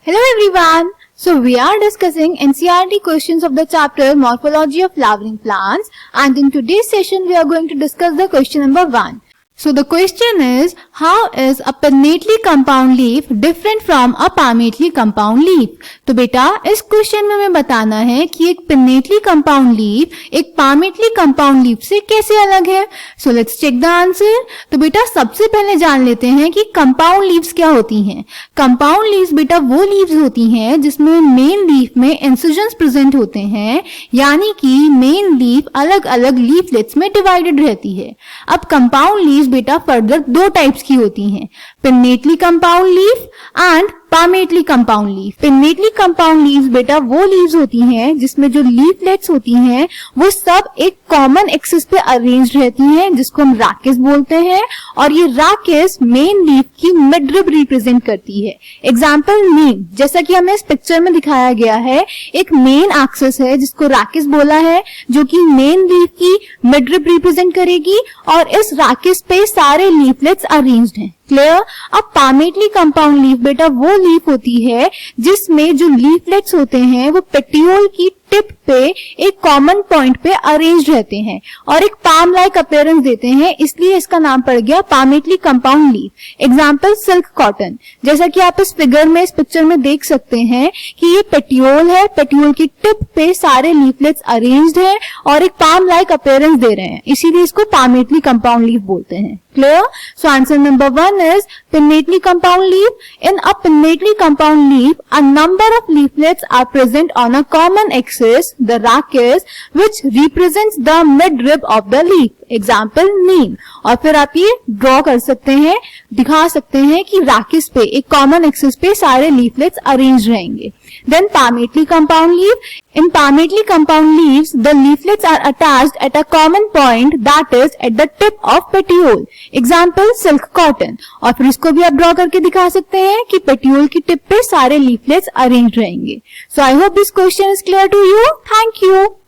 Hello everyone. So we are discussing NCERT questions of the chapter Morphology of Flowering Plants, and in today's session we are going to discuss the question number 1. So the question is, how is a pinnately compound leaf different from a palmately compound leaf? तो बेटा इस question में हमें बताना है कि एक pinnately compound leaf एक palmately कंपाउंड लीफ से कैसे अलग है. So let's check the answer. तो बेटा सबसे पहले जान लेते हैं कि कंपाउंड लीव्स क्या होती हैं. कंपाउंड लीव्स बेटा वो लीव्स होती हैं जिसमें मेन लीफ में इंसिजन्स प्रेजेंट होते हैं, यानी कि मेन लीफ अलग अलग लीफलेट्स में डिवाइडेड रहती है. अब कंपाउंड लीव्स बेटा फर्दर दो टाइप्स की होती हैं, pinnately compound leaf and palmately compound leaf. Pinnately compound leaves बेटा वो लीव्स होती हैं जिसमें जो लीफलेट्स होती हैं वो सब एक कॉमन एक्सिस पे अरेंज रहती हैं, जिसको हम राकेस बोलते हैं, और ये राकेस मेन लीफ की मिडरिब रिप्रेजेंट करती है. एग्जाम्पल नीम, जैसा कि हमें इस पिक्चर में दिखाया गया है, एक मेन एक्सिस है जिसको राकेस बोला है, जो कि मेन लीफ की मिडरिब रिप्रेजेंट करेगी, और इस राकेस पे सारे लीफलेट्स अरेंज्ड हैं. क्लियर. अब palmately कंपाउंड लीफ बेटा वो लीफ होती है जिसमें जो लीफलेट्स होते हैं वो पेटियोल की टिप पे एक कॉमन पॉइंट पे अरेंज रहते हैं और एक पाम लाइक अपीयरेंस देते हैं, इसलिए इसका नाम पड़ गया palmately compound leaf. Example silk cotton, जैसा कि आप इस फिगर में, इस पिक्चर में देख सकते हैं कि ये पेटियोल है, पेटियोल की टिप पे सारे लीफलेट्स अरेंज्ड हैं और एक पाम लाइक अपीयरेंस दे रहे हैं, इसीलिए इसको palmately कंपाउंड लीफ बोलते हैं. Clear? So answer number 1 is pinnately compound leaf. In a pinnately compound leaf, a number of leaflets are present on a common axis, the rachis, which represents the midrib of the leaf. Example neem. और फिर आप ये draw कर सकते हैं, दिखा सकते हैं कि राकेस पे एक कॉमन एक्सिस पे सारे लीफलेट्स अरेंज रहेंगे. Then palmately compound leaf. In palmately compound leaves, the leaflets are attached at a common point, that is at the tip of petiole. Example silk cotton. और फिर इसको भी आप ड्रॉ करके दिखा सकते हैं कि petiole की टिप पे सारे leaflets अरेंज रहेंगे. So I hope this question is clear to you. Thank you.